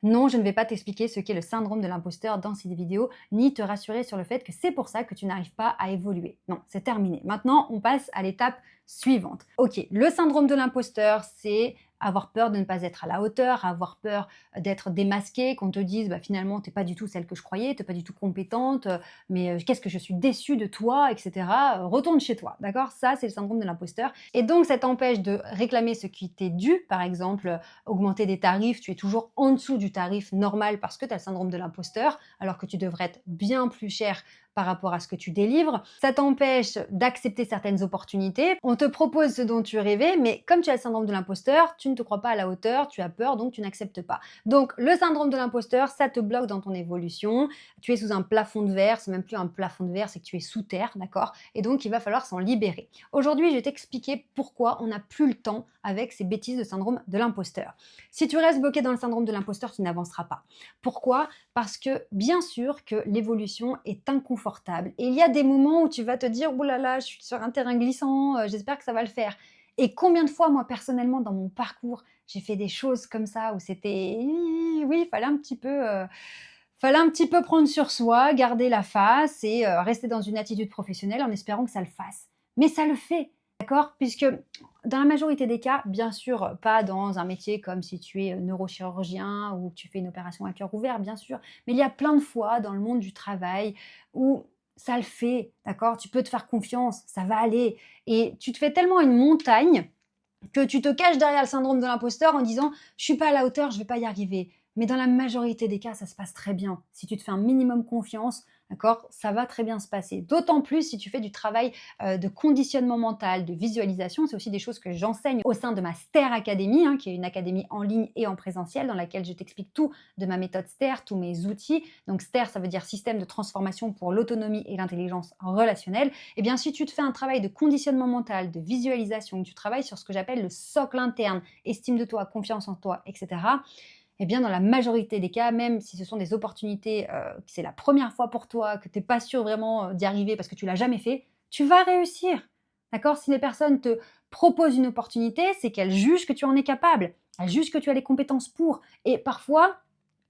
Non, je ne vais pas t'expliquer ce qu'est le syndrome de l'imposteur dans cette vidéo, ni te rassurer sur le fait que c'est pour ça que tu n'arrives pas à évoluer. Non, c'est terminé. Maintenant, on passe à l'étape suivante. Ok, le syndrome de l'imposteur, c'est avoir peur de ne pas être à la hauteur, avoir peur d'être démasqué, qu'on te dise bah, finalement t'es pas du tout celle que je croyais, t'es pas du tout compétente, mais qu'est-ce que je suis déçue de toi, etc. Retourne chez toi, d'accord? Ça, c'est le syndrome de l'imposteur. Et donc, ça t'empêche de réclamer ce qui t'est dû, par exemple, augmenter des tarifs, tu es toujours en dessous du tarif normal parce que tu as le syndrome de l'imposteur, alors que tu devrais être bien plus cher par rapport à ce que tu délivres. Ça t'empêche d'accepter certaines opportunités. On te propose ce dont tu rêvais, mais comme tu as le syndrome de l'imposteur, tu ne te crois pas à la hauteur, tu as peur, donc tu n'acceptes pas. Donc le syndrome de l'imposteur, ça te bloque dans ton évolution. Tu es sous un plafond de verre, c'est même plus un plafond de verre, c'est que tu es sous terre, d'accord? Et donc il va falloir s'en libérer. Aujourd'hui, je vais t'expliquer pourquoi on n'a plus le temps avec ces bêtises de syndrome de l'imposteur. Si tu restes bloqué dans le syndrome de l'imposteur, tu n'avanceras pas. Pourquoi? Parce que bien sûr que l'évolution est inconfortable. Et il y a des moments où tu vas te dire, oh là là, je suis sur un terrain glissant, j'espère que ça va le faire. Et combien de fois, moi, personnellement, dans mon parcours, j'ai fait des choses comme ça où c'était, oui, fallait un petit peu prendre sur soi, garder la face et rester dans une attitude professionnelle en espérant que ça le fasse. Mais ça le fait, d'accord? Puisque dans la majorité des cas, bien sûr, pas dans un métier comme si tu es neurochirurgien ou que tu fais une opération à cœur ouvert, bien sûr, mais il y a plein de fois dans le monde du travail où ça le fait, d'accord? Tu peux te faire confiance, ça va aller. Et tu te fais tellement une montagne que tu te caches derrière le syndrome de l'imposteur en disant je suis pas à la hauteur, je vais pas y arriver. Mais dans la majorité des cas, ça se passe très bien. Si tu te fais un minimum confiance, d'accord, ça va très bien se passer. D'autant plus si tu fais du travail de conditionnement mental, de visualisation. C'est aussi des choses que j'enseigne au sein de ma STER Academy, hein, qui est une académie en ligne et en présentiel, dans laquelle je t'explique tout de ma méthode STER, tous mes outils. Donc STER, ça veut dire système de transformation pour l'autonomie et l'intelligence relationnelle. Eh bien, si tu te fais un travail de conditionnement mental, de visualisation, que tu travailles sur ce que j'appelle le socle interne, estime de toi, confiance en toi, etc., eh bien, dans la majorité des cas, même si ce sont des opportunités, que c'est la première fois pour toi, que tu n'es pas sûr vraiment d'y arriver parce que tu l'as jamais fait, tu vas réussir. D'accord? Si les personnes te proposent une opportunité, c'est qu'elles jugent que tu en es capable. Elles jugent que tu as les compétences pour. Et parfois,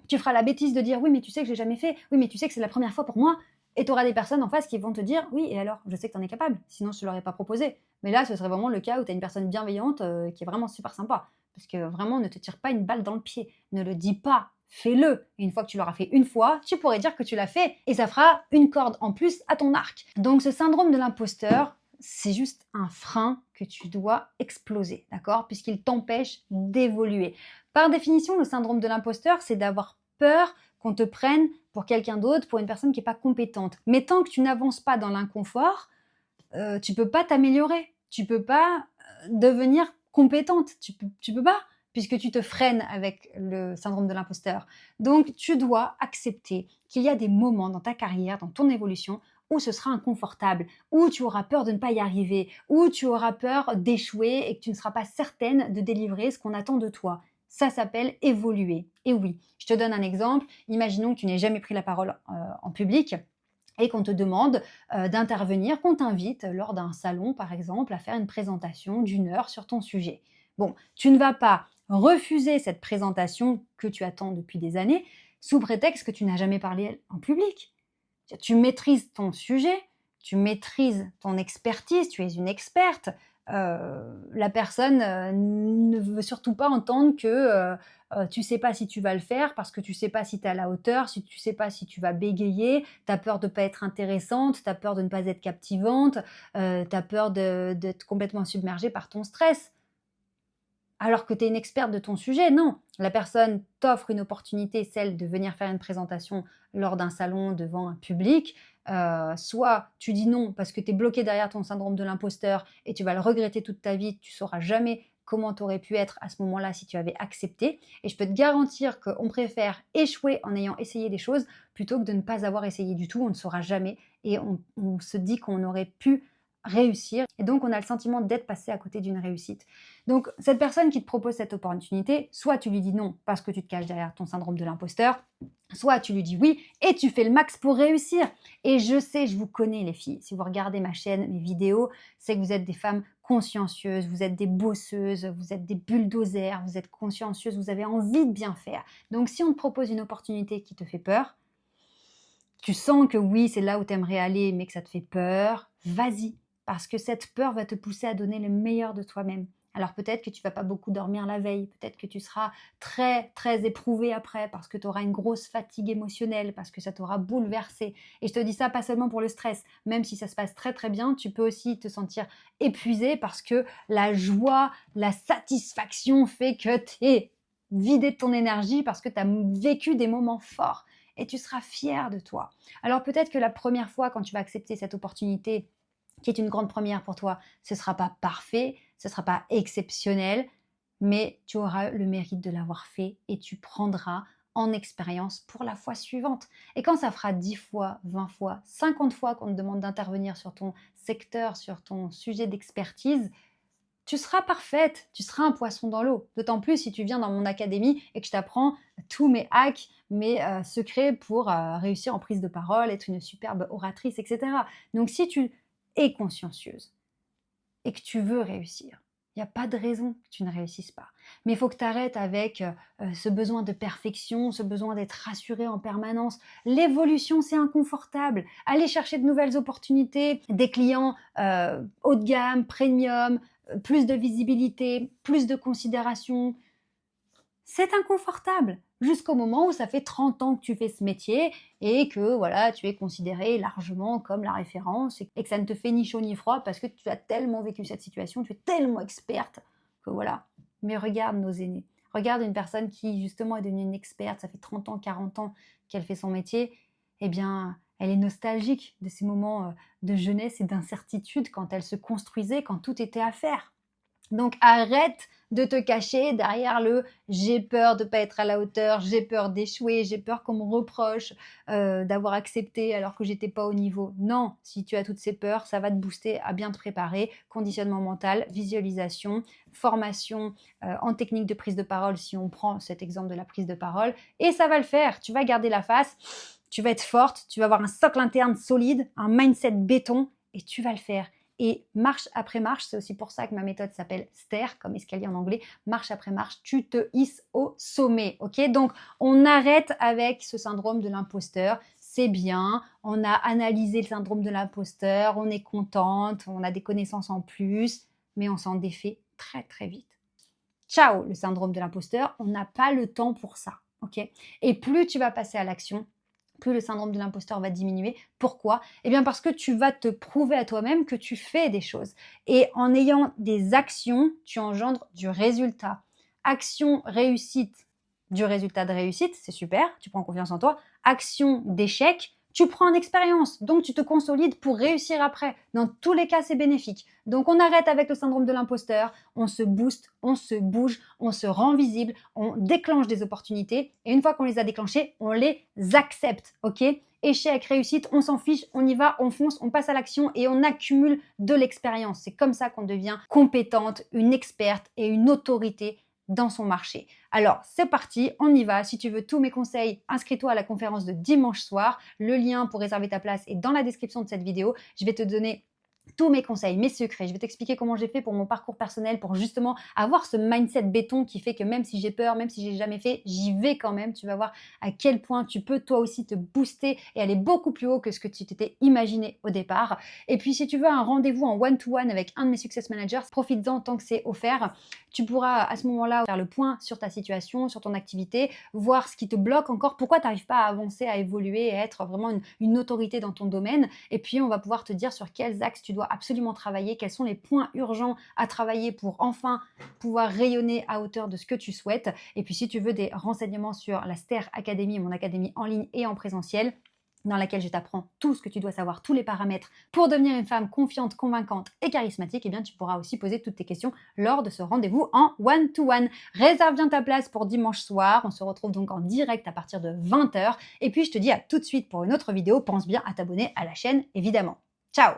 tu feras la bêtise de dire oui, mais tu sais que j'ai jamais fait. Oui, mais tu sais que c'est la première fois pour moi. Et tu auras des personnes en face qui vont te dire oui, et alors, je sais que tu en es capable. Sinon, je ne te l'aurais pas proposé. Mais là, ce serait vraiment le cas où tu as une personne bienveillante qui est vraiment super sympa. Parce que vraiment, ne te tire pas une balle dans le pied. Ne le dis pas. Fais-le. Et une fois que tu l'auras fait une fois, tu pourrais dire que tu l'as fait. Et ça fera une corde en plus à ton arc. Donc, ce syndrome de l'imposteur, c'est juste un frein que tu dois exploser, d'accord? Puisqu'il t'empêche d'évoluer. Par définition, le syndrome de l'imposteur, c'est d'avoir peur qu'on te prenne pour quelqu'un d'autre, pour une personne qui n'est pas compétente. Mais tant que tu n'avances pas dans l'inconfort, tu peux pas t'améliorer. Tu peux pas devenir compétente. Tu peux pas, puisque tu te freines avec le syndrome de l'imposteur. Donc, tu dois accepter qu'il y a des moments dans ta carrière, dans ton évolution, où ce sera inconfortable, où tu auras peur de ne pas y arriver, où tu auras peur d'échouer et que tu ne seras pas certaine de délivrer ce qu'on attend de toi. Ça s'appelle évoluer. Et oui, je te donne un exemple. Imaginons que tu n'aies jamais pris la parole en public et qu'on te demande d'intervenir, qu'on t'invite lors d'un salon, par exemple, à faire une présentation d'1 heure sur ton sujet. Bon, tu ne vas pas refuser cette présentation que tu attends depuis des années sous prétexte que tu n'as jamais parlé en public. Tu maîtrises ton sujet, tu maîtrises ton expertise, tu es une experte. La personne ne veut surtout pas entendre que tu ne sais pas si tu vas le faire parce que tu ne sais pas si tu es à la hauteur, si tu ne sais pas si tu vas bégayer, tu as peur de ne pas être intéressante, tu as peur de ne pas être captivante, tu as peur d'être complètement submergée par ton stress. Alors que tu es une experte de ton sujet, non. La personne t'offre une opportunité, celle de venir faire une présentation lors d'un salon devant un public. Soit tu dis non parce que tu es bloqué derrière ton syndrome de l'imposteur et tu vas le regretter toute ta vie, tu ne sauras jamais comment tu aurais pu être à ce moment-là si tu avais accepté. Et je peux te garantir qu'on préfère échouer en ayant essayé des choses plutôt que de ne pas avoir essayé du tout, on ne saura jamais. Et on se dit qu'on aurait pu réussir. Et donc, on a le sentiment d'être passé à côté d'une réussite. Donc, cette personne qui te propose cette opportunité, soit tu lui dis non parce que tu te caches derrière ton syndrome de l'imposteur, soit tu lui dis oui et tu fais le max pour réussir. Et je sais, je vous connais les filles. Si vous regardez ma chaîne, mes vidéos, c'est que vous êtes des femmes consciencieuses, vous êtes des bosseuses, vous êtes des bulldozers, vous êtes consciencieuses, vous avez envie de bien faire. Donc si on te propose une opportunité qui te fait peur, tu sens que oui, c'est là où tu aimerais aller, mais que ça te fait peur, vas-y, parce que cette peur va te pousser à donner le meilleur de toi-même. Alors peut-être que tu vas pas beaucoup dormir la veille, peut-être que tu seras très très éprouvé après parce que tu auras une grosse fatigue émotionnelle, parce que ça t'aura bouleversé. Et je te dis ça pas seulement pour le stress, même si ça se passe très très bien, tu peux aussi te sentir épuisé parce que la joie, la satisfaction fait que tu es vidé de ton énergie parce que tu as vécu des moments forts et tu seras fier de toi. Alors peut-être que la première fois quand tu vas accepter cette opportunité, qui est une grande première pour toi, ce ne sera pas parfait, ce ne sera pas exceptionnel, mais tu auras le mérite de l'avoir fait et tu prendras en expérience pour la fois suivante. Et quand ça fera 10 fois, 20 fois, 50 fois qu'on te demande d'intervenir sur ton secteur, sur ton sujet d'expertise, tu seras parfaite, tu seras un poisson dans l'eau. D'autant plus si tu viens dans mon académie et que je t'apprends tous mes hacks, mes secrets pour réussir en prise de parole, être une superbe oratrice, etc. Donc si tu es consciencieuse et que tu veux réussir, il n'y a pas de raison que tu ne réussisses pas. Mais il faut que tu arrêtes avec ce besoin de perfection, ce besoin d'être rassuré en permanence. L'évolution, c'est inconfortable. Aller chercher de nouvelles opportunités, des clients haut de gamme, premium, plus de visibilité, plus de considération, c'est inconfortable jusqu'au moment où ça fait 30 ans que tu fais ce métier et que voilà, tu es considéré largement comme la référence et que ça ne te fait ni chaud ni froid parce que tu as tellement vécu cette situation, tu es tellement experte que voilà. Mais regarde nos aînés. Regarde une personne qui justement est devenue une experte, ça fait 30 ans, 40 ans qu'elle fait son métier, eh bien, elle est nostalgique de ces moments de jeunesse et d'incertitude quand elle se construisait, quand tout était à faire. Donc arrête de te cacher derrière le « j'ai peur de ne pas être à la hauteur, j'ai peur d'échouer, j'ai peur qu'on me reproche d'avoir accepté alors que j'étais pas au niveau ». Non, si tu as toutes ces peurs, ça va te booster à bien te préparer. Conditionnement mental, visualisation, formation en technique de prise de parole si on prend cet exemple de la prise de parole. Et ça va le faire, tu vas garder la face, tu vas être forte, tu vas avoir un socle interne solide, un mindset béton et tu vas le faire. Et marche après marche, c'est aussi pour ça que ma méthode s'appelle STAIR, comme escalier en anglais. Marche après marche, tu te hisses au sommet. Ok, donc on arrête avec ce syndrome de l'imposteur. C'est bien, on a analysé le syndrome de l'imposteur, on est contente, on a des connaissances en plus, mais on s'en défait très très vite. Ciao le syndrome de l'imposteur, on n'a pas le temps pour ça. Ok, et plus tu vas passer à l'action, plus le syndrome de l'imposteur va diminuer. Pourquoi ? Eh bien parce que tu vas te prouver à toi-même que tu fais des choses. Et en ayant des actions, tu engendres du résultat. Action, réussite, du résultat de réussite, c'est super, tu prends confiance en toi. Action d'échec, tu prends en expérience, donc tu te consolides pour réussir après. Dans tous les cas, c'est bénéfique. Donc on arrête avec le syndrome de l'imposteur, on se booste, on se bouge, on se rend visible, on déclenche des opportunités et une fois qu'on les a déclenchées, on les accepte, ok ? Échec, réussite, on s'en fiche, on y va, on fonce, on passe à l'action et on accumule de l'expérience. C'est comme ça qu'on devient compétente, une experte et une autorité dans son marché. Alors, c'est parti, on y va. Si tu veux tous mes conseils, inscris-toi à la conférence de dimanche soir. Le lien pour réserver ta place est dans la description de cette vidéo. Je vais te donner tous mes conseils, mes secrets. Je vais t'expliquer comment j'ai fait pour mon parcours personnel pour justement avoir ce mindset béton qui fait que même si j'ai peur, même si j'ai jamais fait, j'y vais quand même. Tu vas voir à quel point tu peux toi aussi te booster et aller beaucoup plus haut que ce que tu t'étais imaginé au départ. Et puis si tu veux un rendez-vous en one-to-one avec un de mes success managers, profites-en tant que c'est offert. Tu pourras à ce moment-là faire le point sur ta situation, sur ton activité, voir ce qui te bloque encore, pourquoi tu n'arrives pas à avancer, à évoluer, à être vraiment une autorité dans ton domaine. Et puis on va pouvoir te dire sur quels axes tu dois absolument travailler, quels sont les points urgents à travailler pour enfin pouvoir rayonner à hauteur de ce que tu souhaites. Et puis si tu veux des renseignements sur la STAIR Academy, mon académie en ligne et en présentiel, dans laquelle je t'apprends tout ce que tu dois savoir, tous les paramètres pour devenir une femme confiante, convaincante et charismatique, eh bien tu pourras aussi poser toutes tes questions lors de ce rendez-vous en one-to-one. Réserve bien ta place pour dimanche soir. On se retrouve donc en direct à partir de 20 h. Et puis je te dis à tout de suite pour une autre vidéo. Pense bien à t'abonner à la chaîne, évidemment. Ciao!